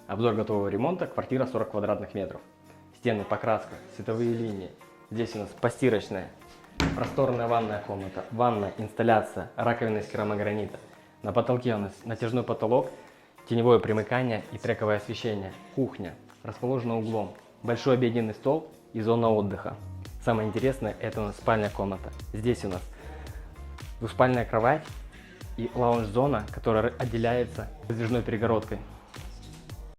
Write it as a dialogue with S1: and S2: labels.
S1: Обзор готового ремонта, квартира 40 квадратных метров. Стены, покраска, световые линии. Здесь у нас постирочная, просторная ванная комната, ванная, инсталляция, раковина из керамогранита. На потолке у нас натяжной потолок, теневое примыкание и трековое освещение. Кухня, расположена углом, большой обеденный стол и зона отдыха. Самое интересное, это у нас спальная комната. Здесь у нас двуспальная кровать и лаунж-зона, которая отделяется раздвижной перегородкой.